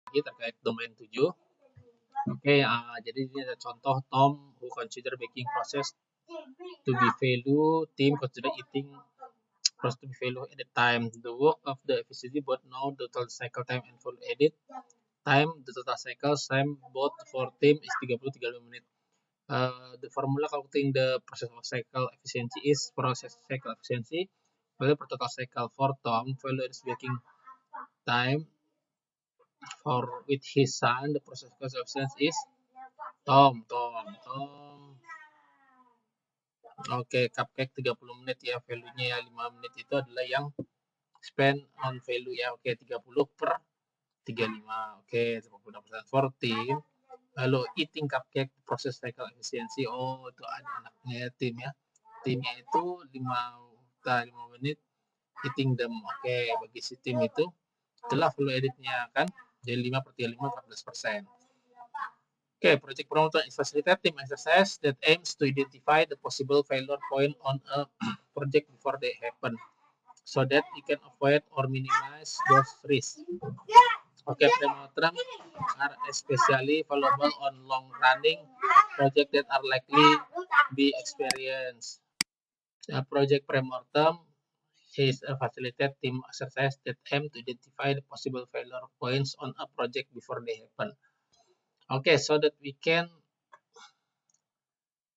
lagi terkait domain 7. Oke, jadi ini ada contoh Tom who consider baking process to be value, team consider eating process to be value at the time. The work of the efficiency both know the total cycle time and full edit time. The total cycle time both for team is 30-35 menit. The formula calculating the process of cycle efficiency is process cycle efficiency value per total cycle for Tom value is baking time for with his son the process of efficiency is Tom. Oke, cupcake 30 menit ya, value-nya ya 5 menit itu adalah yang spend on value ya. Oke, 30 per 35. Oke, 50% for team. Lalu eating cupcake proses cycle efficiency. Oh, itu ada anaknya ya, tim ya. Timnya itu 5 menit eating them. Oke, bagi si tim itu itulah value editnya kan. Jadi 5 per 35 14%. Okay, project promoter is facilitate team exercise that aims to identify the possible failure point on a project before they happen, so that we can avoid or minimize those risks. Okay, promoter are especially valuable on long-running projects that are likely be experienced. Project premortem is a facilitate team exercise that aim to identify the possible failure points on a project before they happen. Okay, so that we can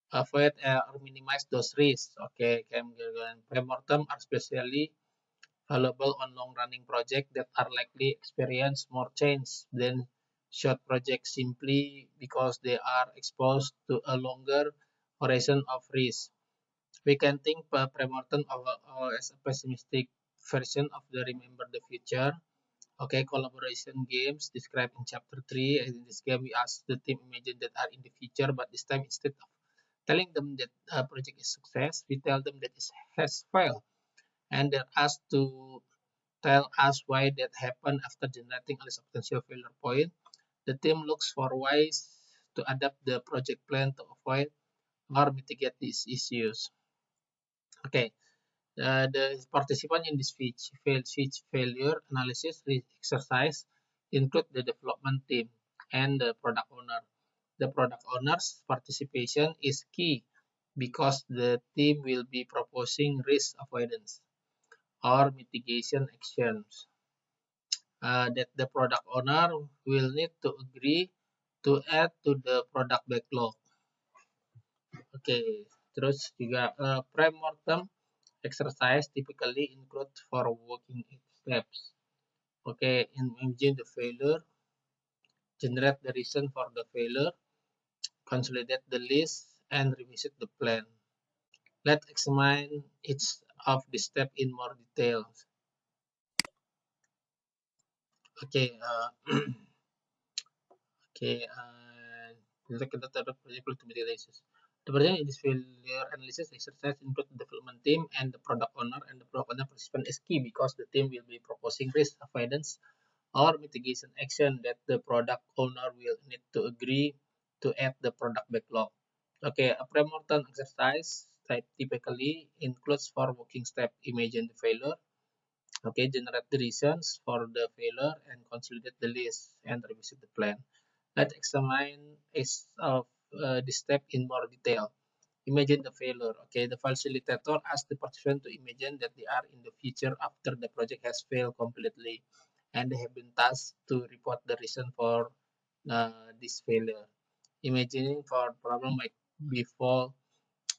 avoid or minimize those risks. Okay, premortem are especially valuable on long-running projects that are likely experience more change than short projects simply because they are exposed to a longer horizon of risk. We can think premortem as a pessimistic version of the remember the future. Okay, collaboration games described in chapter 3. In this game, we ask the team imagine that are in the future, but this time instead of telling them that project is success, we tell them that it has failed, and they're asked to tell us why that happened after generating a list of potential failure point. The team looks for ways to adapt the project plan to avoid or mitigate these issues. Okay, the participant in this speech failure analysis exercise include the development team and the product owner. The product owner's participation is key because the team will be proposing risk avoidance or mitigation actions that the product owner will need to agree to add to the product backlog. Oke, terus juga pre-mortem exercise typically include for working steps. Okay, imagine the failure, generate the reason for the failure, consolidate the list, and revisit the plan. Let's examine each of the step in more detail. Okay, kita taruh project analysis. The project in this failure analysis exercise include the development team and the product owner, and the product owner participant is key because the team will be proposing risk avoidance or mitigation action that the product owner will need to agree to add the product backlog. Okay, a pre-mortem exercise typically includes 4 working steps. Imagine the failure. Okay, generate the reasons for the failure and consolidate the list and revisit the plan. Let's examine each of this step in more detail. Imagine the failure. Okay, the facilitator asks the participant to imagine that they are in the future after the project has failed completely, and they have been tasked to report the reason for this failure. Imagining for problem might be fall.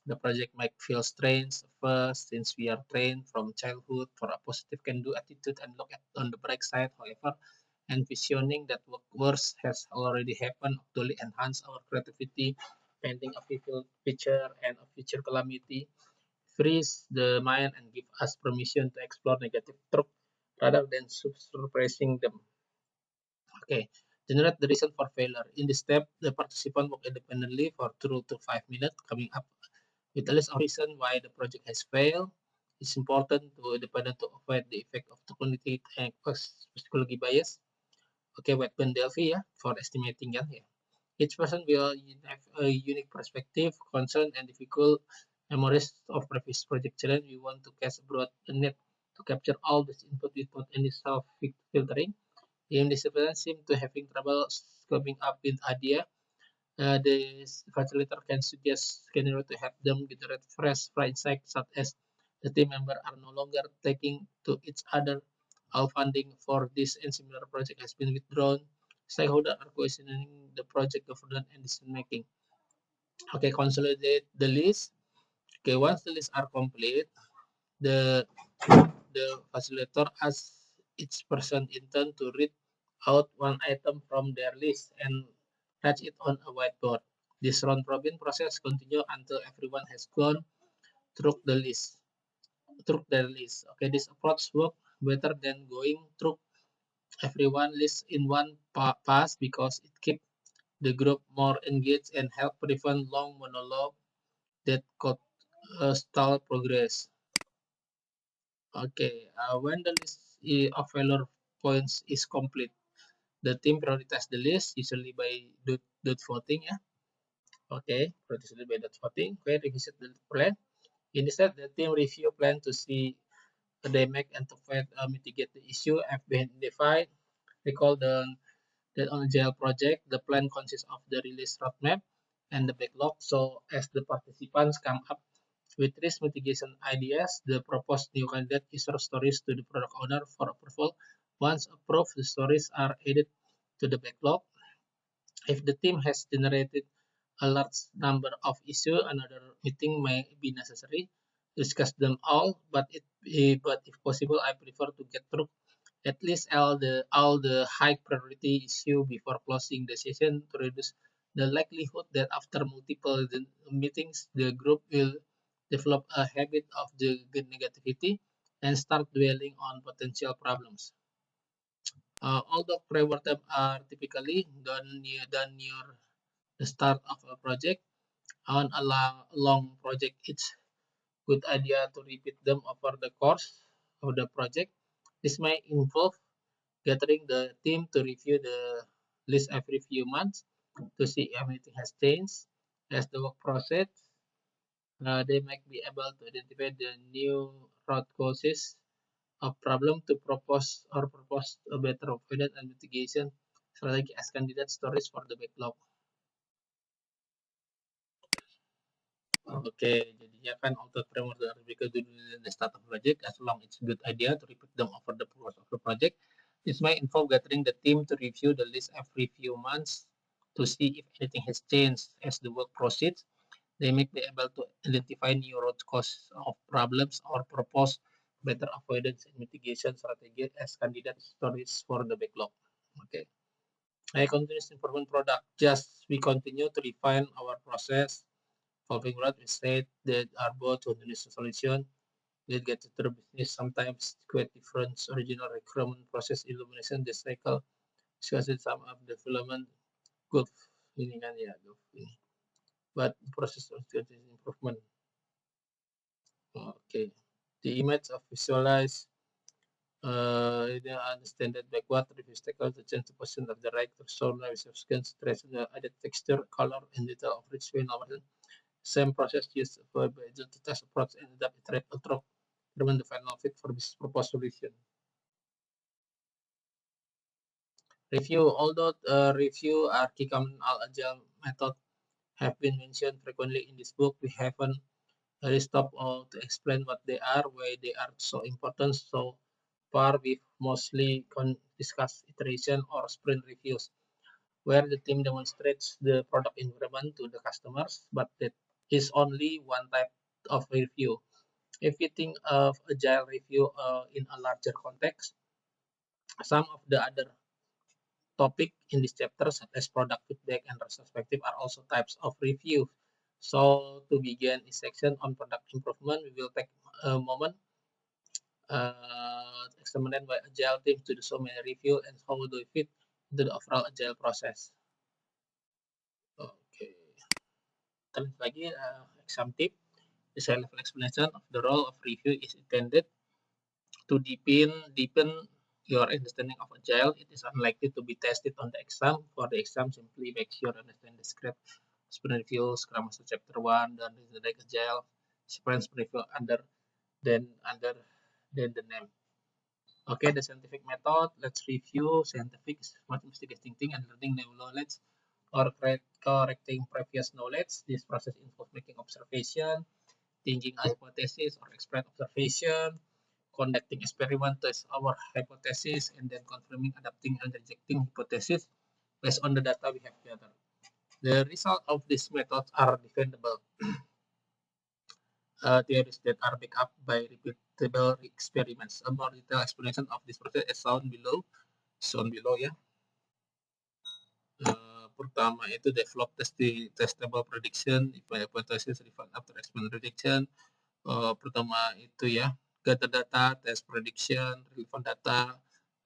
The project might feel strange first since we are trained from childhood for a positive can-do attitude and look at on the bright side. However, envisioning that worse has already happened actually enhance our creativity, painting a picture and a future calamity, frees the mind and give us permission to explore negative truth rather than suppressing them. Okay, generate the reason for failure. In this step, the participant work independently for 2 to 5 minutes, coming up with a list of reasons why the project has failed. It's important to independent to avoid the effect of the cognitive and psychology bias. Okay, Wetman Delphi ya for estimating kan ya. Each person will have a unique perspective, concern, and difficult memories of previous project challenge. We want to cast a broad net to capture all this input without any self-filtering. Team discipline seem to having trouble coming up with idea. The facilitator can suggest scenario to help them generate fresh insights, such as the team member are no longer taking to each other. All funding for this and similar project has been withdrawn. Stakeholders are questioning the project governance and decision making. Okay, consolidate the list. Okay, once the lists are complete, the the facilitator asks each person in turn to read out one item from their list and write it on a whiteboard. This round robin process continues until everyone has gone through the list. Through their list. Okay, this approach works better than going through everyone list in one pass because it keeps the group more engaged and help prevent long monologue that could stall progress. Okay, when the list of failure points is complete, the team prioritize the list usually by dot voting ya. Okay, prioritize by dot voting. Okay, revisit the plan. Instead, the team review plan to see they make and to fight mitigate the issue have been identified. Recall that on the GL project, the plan consists of the release roadmap and the backlog. So as the participants come up with risk mitigation ideas, the proposed new candidate user stories to the product owner for approval. Once approved, the stories are added to the backlog. If the team has generated a large number of issues, another meeting may be necessary to discuss them all. But if possible, I prefer to get through at least all the high priority issue before closing the session to reduce the likelihood that after multiple meetings the group will develop a habit of the negativity and start dwelling on potential problems. Although pre-workup are typically done near the start of a project, on a long project, it's good idea to repeat them over the course of the project. This may involve gathering the team to review the list every few months to see if anything has changed. As the work process, they might be able to identify the new root causes of problem to propose a better avoidance and mitigation strategy as candidate storage for the backlog. Oke, jadinya kan auto framework dan because dulu the start of project as long it's a good idea to repeat them over the course of the project. This may involve gathering the team to review the list every few months to see if anything has changed as the work proceeds. They may be able to identify new root cause of problems or propose better avoidance and mitigation strategy as candidate stories for the backlog. Okay. I continuous improvement product. Just we continue to refine our process. Following what we said that are both continuous solution will get to the business sometimes quite different original requirement process illumination the cycle discussing some of development good ini kan ya good ini but process of continuous improvement. Okay, the image of visualize understand that backward review tackle to change the position of the right cursor with skin stress the added texture color and detail of rich way over same process used for to test approach and adapt iterate outro determine the final fit for this proposed solution. Review although review are key common all agile method have been mentioned frequently in this book, we haven't really stopped to explain what they are, why they are so important. So far, we've mostly discussed iteration or sprint reviews, where the team demonstrates the product environment to the customers, but that is only one type of review. If you think of agile review in a larger context, some of the other topic in this chapter, such as product feedback and retrospective, are also types of review. So to begin this section on product improvement, we will take a moment examined by agile team to do so many review and how do it fit into the overall agile process. Okay, terus lagi exam tip. The high-level explanation of the role of review is intended to deepen your understanding of agile. It is unlikely to be tested on the exam. For the exam, simply make sure you understand the script, sprint review, Scrum Master Chapter 1, dan the agile, sprint review under than the name. Okay, the scientific method. Let's review. Scientific is smart investigating and learning new knowledge or correcting previous knowledge. This process involves making observation, thinking hypothesis or explain observation, conducting experiment to test our hypothesis, and then confirming, adapting, and rejecting hypothesis based on the data we have gathered. The result of these methods are defendable theories that are backed up by repeatable experiments. A more detailed explanation of this process is shown below. Shown below ya. Pertama itu develop testable prediction, if hypothesis refine after experiment prediction. Pertama itu ya, gather data, test prediction, relevant data,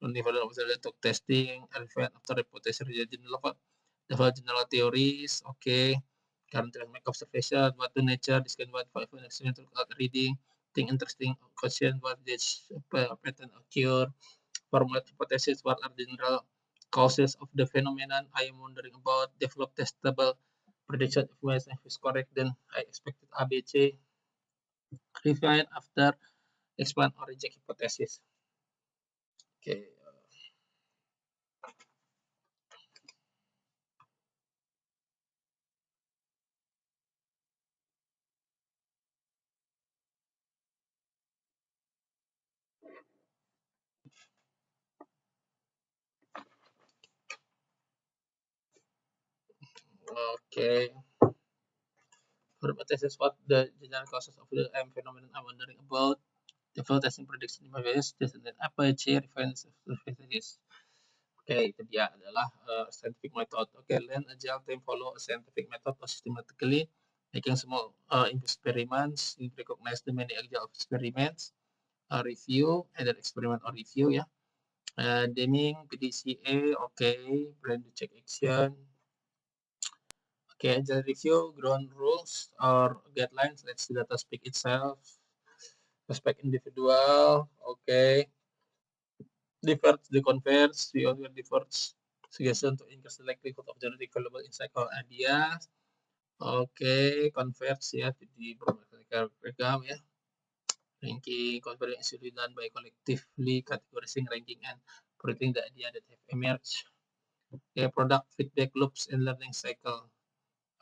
relevant observation untuk testing, relevant after hypothesis develop general theories, okay. Currently make observation, what to nature, discuss what five experience reading, think interesting question, what this pattern occur, formulate hypothesis, what are the general causes of the phenomenon I am wondering about, develop testable prediction if is correct, then I expected ABC, refine after expand or reject hypothesis. Okay. Okay. For hypothesis, what the general causes of the M phenomenon I'm wondering about. Develop testing prediction in my various dan apa C reference hypothesis. Oke, itu dia adalah scientific method. Oke, learn agile team follow a scientific method or systematically making small experiments, you recognize the many agile experiments, review, either experiment or review ya. Deming, PDCA, okay, plan to check action. Okay, agile review, ground rules or guidelines, let's the data speak itself. Respect individual, okay. Diverge the converge, we also diverge suggestion to increase the likelihood of generating valuable insight or ideas. Okay, converge ya di program ya. Ranking conversion is usually done by collectively categorizing, ranking, and predicting the idea that have emerged. Okay, product feedback loops and learning cycle.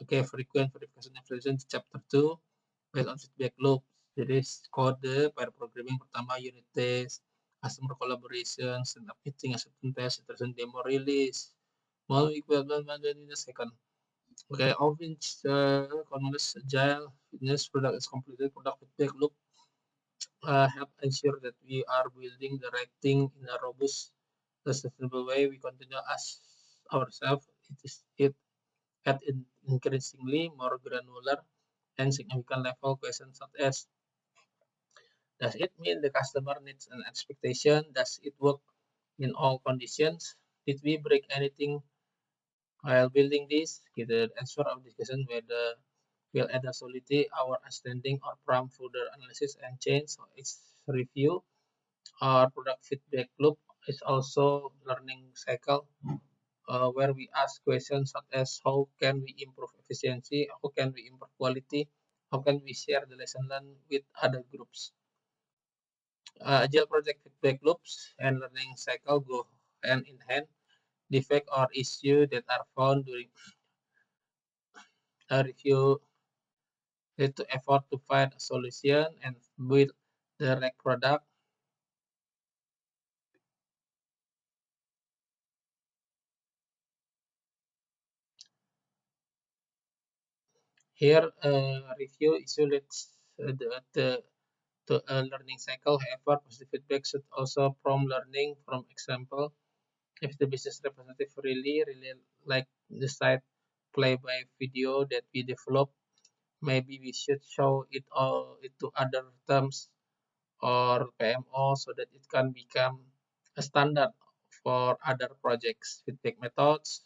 Okay, frequent verification evaluation chapter 2 based on feedback loop. Jadi kode pair programming pertama, unit test, customer collaboration, stand-up meeting, acceptance test, iteration demo release, mau equivalent in the second. Okay, Orange, Congress, Agile, fitness product is completed, product feedback loop help ensure that we are building the right thing in a robust, sustainable way. We continue ask ourselves, it at increasingly more granular and significant level questions such as, does it meet the customer needs and expectation? Does it work in all conditions? Did we break anything while building this? Kita answer of this question whether will either solidify our understanding or prompt further analysis and change. So it's review. Our product feedback loop is also learning cycle where we ask questions such as how can we improve efficiency, how can we improve quality, how can we share the lesson learned with other groups. Agile project feedback loops and learning cycle go hand in hand. Defect or issue that are found during a review lead to effort to find a solution and build the right product. Here, review issue leads to a learning cycle. However, positive feedback should also prompt learning from example. If the business representative really like the site play-by video that we develop, maybe we should show it to other terms or PMO so that it can become a standard for other projects. Feedback methods,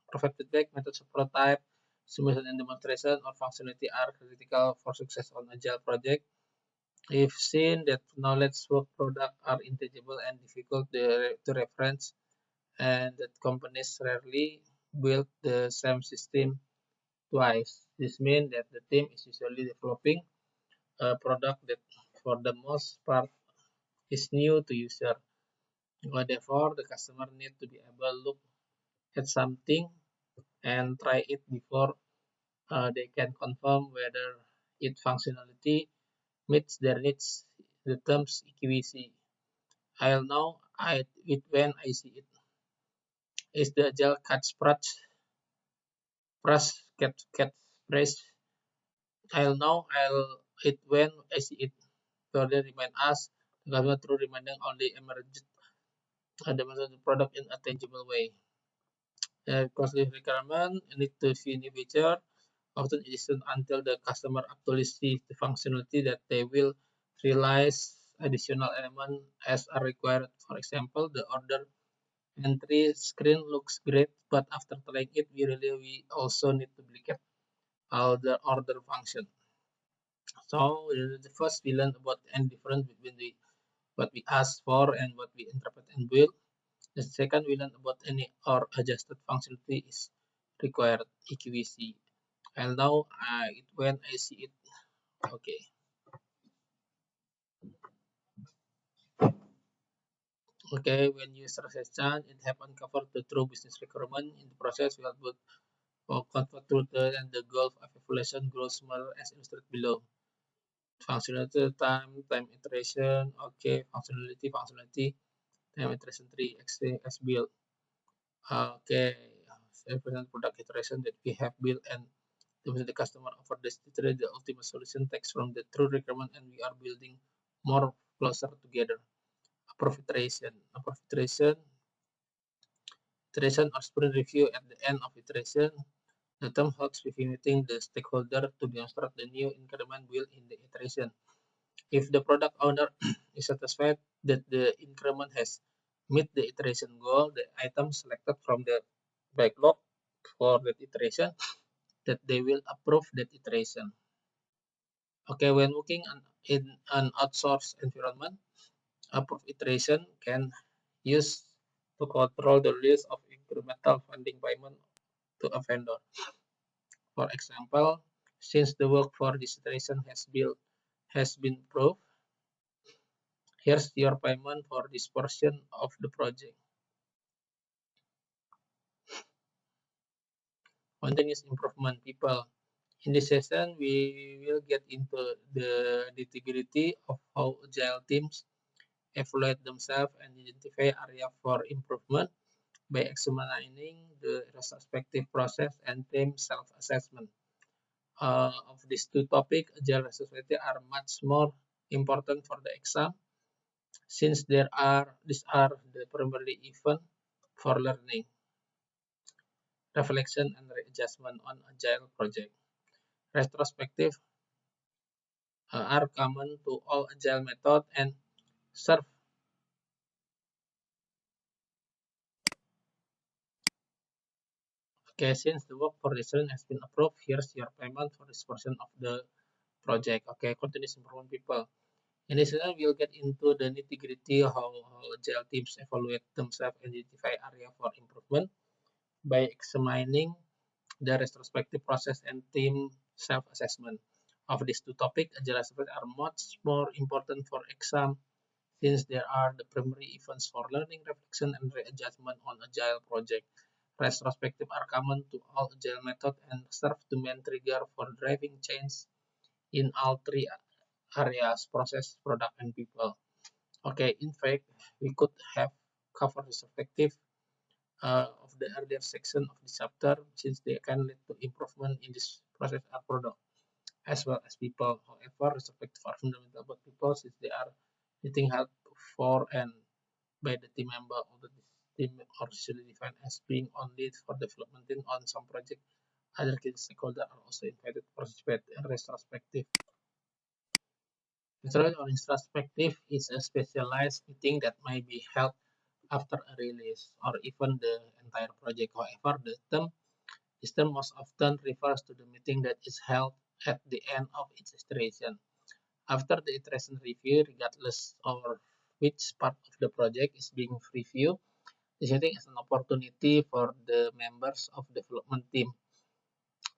provide feedback methods of prototype, simulation and demonstration or functionality are critical for success on agile project. We've seen that knowledge work product are intangible and difficult to reference, and that companies rarely build the same system twice. This means that the team is usually developing a product that for the most part is new to user. Therefore, the customer need to be able to look at something and try it before they can confirm whether its functionality meets their needs. The terms EQC. I'll know it when I see it. Is the agile cat cat phrase? I'll it when I see it. Further remind us the government through reminding only emerged the product in a tangible way. Because the requirement need to see new feature often it isn't until the customer actually sees the functionality that they will realize additional element as are required. For example, the order entry screen looks great, but after trying it, we also need to look at how the order function. So the first we learn about and difference between what we ask for and what we interpret and build. The second we learn about any or adjusted functionality is required EQVC. And now when I see it, okay. Okay, when user session, it have uncovered the true business requirement in the process. We have both convert to and the goal of evaluation grows smaller as illustrated below. Functionality, time iteration, okay, functionality, time iteration 3, as built. Okay, represent product iteration that we have built and to the customer offer the ultimate solution takes from the true requirement and we are building more closer together. Approve iteration. Iteration or sprint review at the end of iteration. The term helps reviewing the stakeholder to demonstrate the new increment built in the iteration. If the product owner is satisfied that the increment has met the iteration goal, the item selected from the backlog for that iteration that they will approve that iteration. Okay, when working in an outsourced environment, approve iteration can use to control the release of incremental funding payment to a vendor. For example, since the work for this iteration has been approved, here's your payment for this portion of the project. Continuous improvement people. In this session, we will get into the nitty-gritty of how agile teams evaluate themselves and identify area for improvement by examining the retrospective process and team self-assessment. Of these two topics, agile retrospective are much more important for the exam since these are the primary event for learning, reflection, and readjustment on agile project. Retrospective are common to all agile method and serve. Okay, since the work for this one has been approved, here's your payment for this portion of the project. Okay, continuous improvement people. In this one, we'll get into the nitty-gritty how agile teams evaluate themselves and identify area for improvement by examining the retrospective process and team self-assessment. Of these two topics, agile aspects are much more important for exam since there are the primary events for learning, reflection, and readjustment on agile project. Retrospective are common to all agile methods and serve to main trigger for driving change in all three areas, process, product, and people. Okay, in fact, we could have covered retrospective of the earlier section of the chapter since they can lead to improvement in this process or product as well as people. However, retrospective are fundamental about people since they are needing help for and by the team member of the team or usually defined as being on lead for development team on some project. Other key stakeholders are also invited to participate in retrospective. Retrospective is a specialized meeting that may be held after a release or even the entire project. However, this term most often refers to the meeting that is held at the end of its iteration. After the iteration review, regardless of which part of the project is being reviewed, this meeting is an opportunity for the members of the development team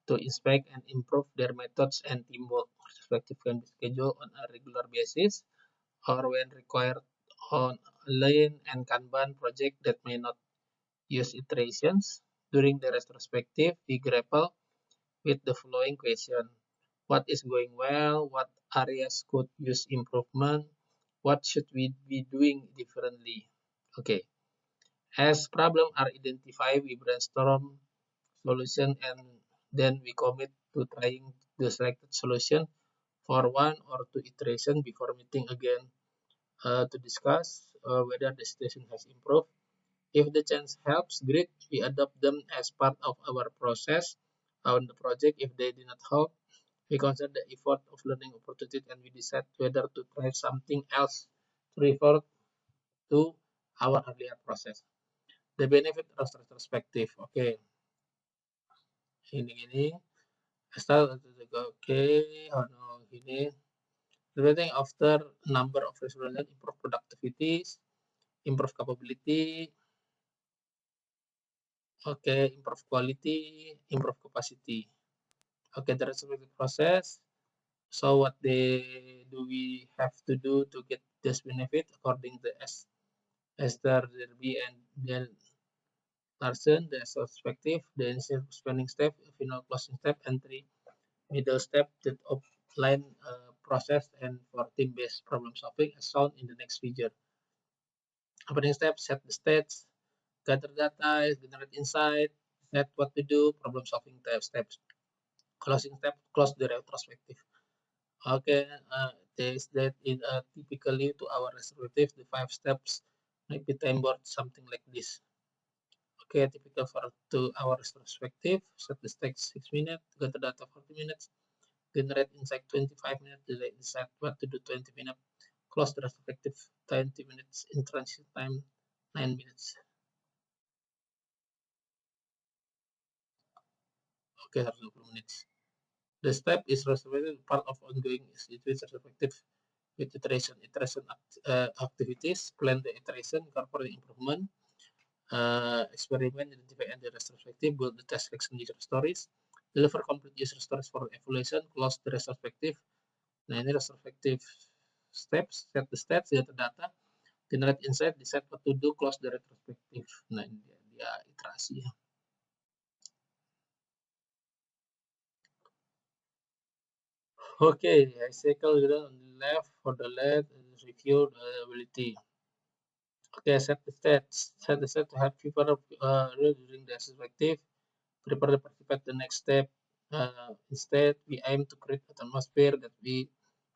to inspect and improve their methods and teamwork. Retrospective can be scheduled on a regular basis or when required on Lean and Kanban project that may not use iterations. During the retrospective, we grapple with the following question. What is going well? What areas could use improvement? What should we be doing differently? Okay. As problems are identified, we brainstorm solution and then we commit to trying the selected solution for one or two iterations before meeting again to discuss whether the situation has improved. If the change helps, great, we adopt them as part of our process on the project. If they do not help, we consider the effort of learning opportunity and we decide whether to try something else to refer to our earlier process. The benefit of retrospective. Okay, ini start okay, oh no, ini everything after number of resolution, improve productivities, improve capability, okay, improve quality, improve capacity. Okay, the retrospective process. So what do we have to do to get this benefit according to Esther Derby and Del Larsen, the retrospective, the initial spending step, final closing step, and three middle step that outline process and for team-based problem solving as shown in the next figure. Opening step, set the stage, gather data, generate insight, set what to do, problem solving steps. Closing step, close the retrospective. Okay, this that is typically to our retrospective, the 5 steps might be time-bound something like this. Okay, typical for 2 hour retrospective, set the stage 6 minutes, gather data 40 minutes, generate insight 25 minutes, decide what to do 20 minutes, close the retrospective 20 minutes, in transition time 9 minutes. Okay, 120 minutes. The step is retrospective, part of ongoing retrospective with iteration activities, plan the iteration, incorporate improvement, experiment, identify and the retrospective, build the task action user stories, deliver complete user stories for evaluation, close the retrospective. Nah, ini retrospective steps, set the stats, data data, generate insight, decide what to do, close the retrospective. Nah, ini dia iterasi. Okay, I cycle on the left for the left, review the ability. Okay, set the stats to help people during the retrospective. Prepare the participant the next step. Instead, we aim to create an atmosphere that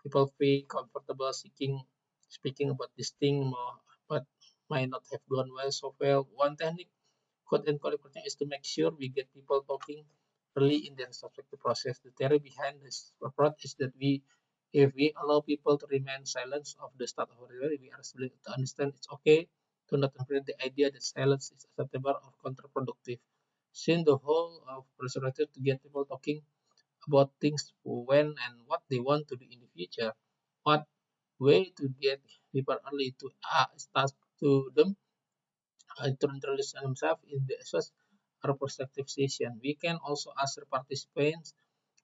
people feel comfortable speaking about this thing more, but might not have gone well so well. One technique, quote and quote, is to make sure we get people talking early in the retrospective process. The theory behind this approach is that if we allow people to remain silent of the start of a rally, we are able to understand it's okay to not interpret the idea that silence is acceptable or counterproductive. Since the whole of retrospective to get people talking about things when and what they want to do in the future, what way to get people early to start to them to introduce themselves in the first retrospective session. We can also ask the participants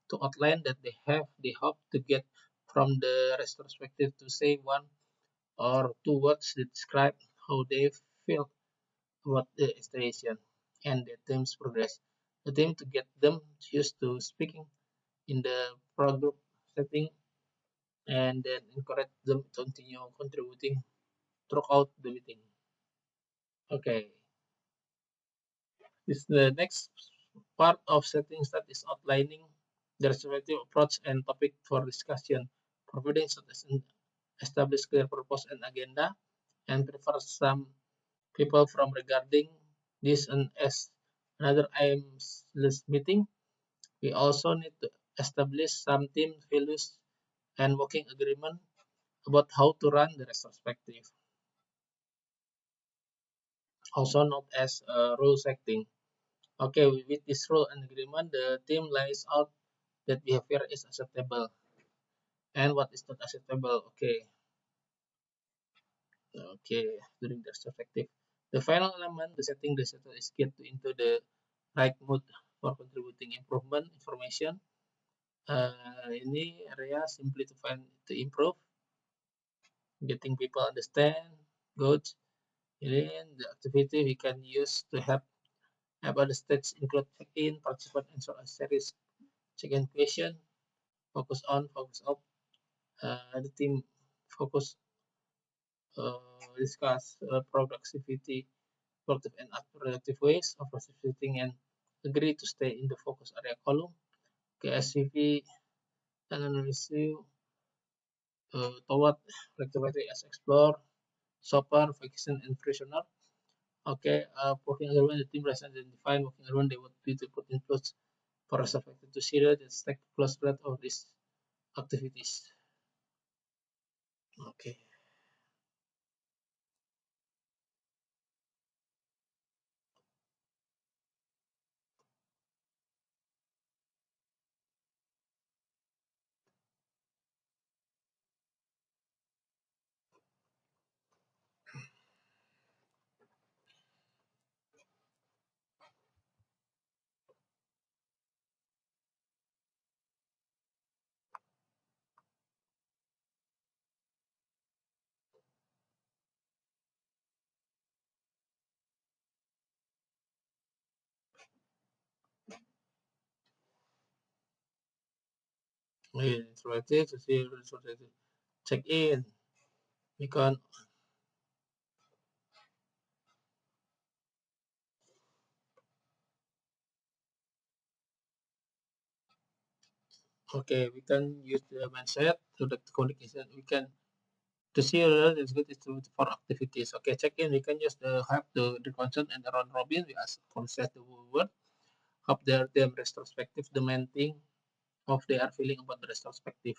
to outline that they hope to get from the retrospective to say one or two words that describe how they feel about the installation and the team's progress. The team to get them used to speaking in the pro group setting and then encourage them to continue contributing throughout the meeting. Okay, this the next part of setting that is outlining the retrospective approach and topic for discussion, providing establish clear purpose and agenda, and prefer some people from regarding this and as another aimless meeting. We also need to establish some team values and working agreement about how to run the retrospective, also known as rule setting. Okay, with this rule and agreement, the team lays out that behavior is acceptable and what is not acceptable. Okay, during the retrospective. The final element, the setting the settle is get into the right mood for contributing improvement information. Ini area simply to find to improve, getting people understand, Good. Then the activity we can use to help other states include check-in, participant answer a series check-in question, focus on, focus off. The team focus discuss productivity, productive and unproductive ways of participating and agree to stay in the focus area column. KSCV and analysis toward activity as explore, shopper, vacation, and prisoner. Okay, working agreement the team resident and define working agreement they would be to put in place for respective to serial that stack close rate of these activities. Okay. It's related to see related to check in. We can okay, we can use the mindset to the communication. We can to see whether it's good is to for activities. Okay, check in. We can use the have the consent and the round robin. We ask consent the word. Have their them retrospective the main thing of they are feeling about the retrospective.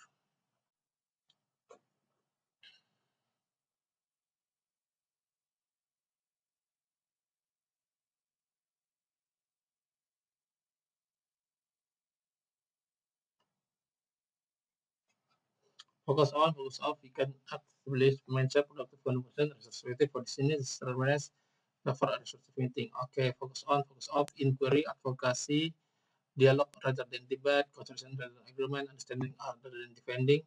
Focus off. We can establish mindset productive contribution retrospective for the senior determinants for a retrospective meeting. Okay, focus off, inquiry, advocacy, dialogue rather than debate, conclusion rather than agreement, understanding rather than defending.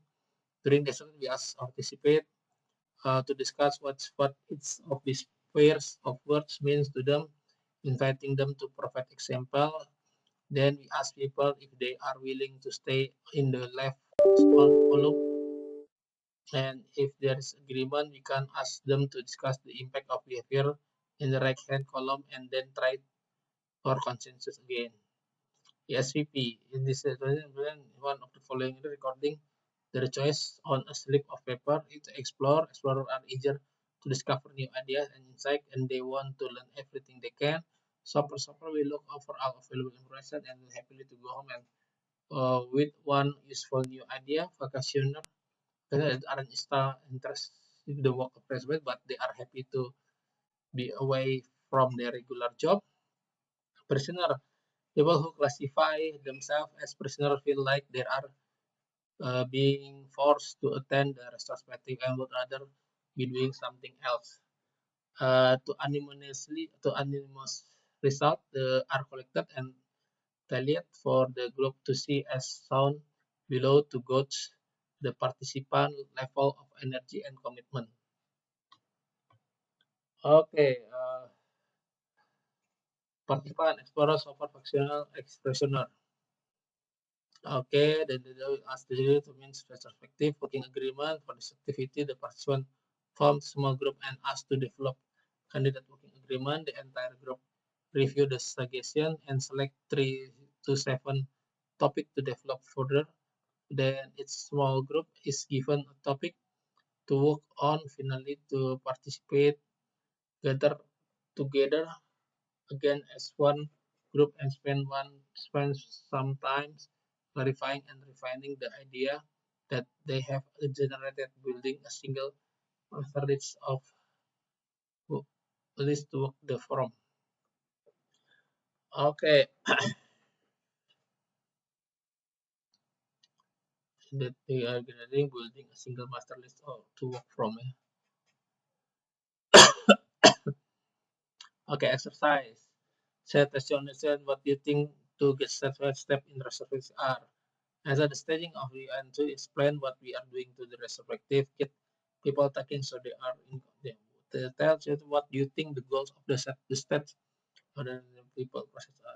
During the session, we ask participate to discuss what each of these pairs of words means to them, inviting them to provide example. Then we ask people if they are willing to stay in the left column, and if there is agreement, we can ask them to discuss the impact of behavior in the right hand column and then try for consensus again. The SVP in this one of the following recording their choice on a slip of paper is to explore. Explorers are eager to discover new ideas and insight, and they want to learn everything they can. Shopper will look over all available information and will happily to go home and with one useful new idea. Vacationer aren't interested in the work of president, but they are happy to be away from their regular job. Prisoner, people who classify themselves as prisoner feel like they are being forced to attend the retrospective and would rather be doing something else. To anonymous result are collected and tallied for the group to see as shown below to gauge the participant level of energy and commitment. Okay, participant, explorer, super functional, expressioner. Okay, then they ask the jury to means retrospective working agreement for this activity. The participant formed small group and asked to develop candidate working agreement. The entire group review the suggestion and select 3 to 7 topic to develop further. Then each small group is given a topic to work on. Finally, to participate gather together again as one group and spend some time clarifying and refining the idea that they have generated, building a single master list to work the from. Okay, that they are generating building a single master list to work from. Okay, exercise. Set as you understand what you think to get step in retrospective are. As at the staging of the and to explain what we are doing to the retrospective, get people talking so they are in them. tells you what do you think the goals of the steps or the people process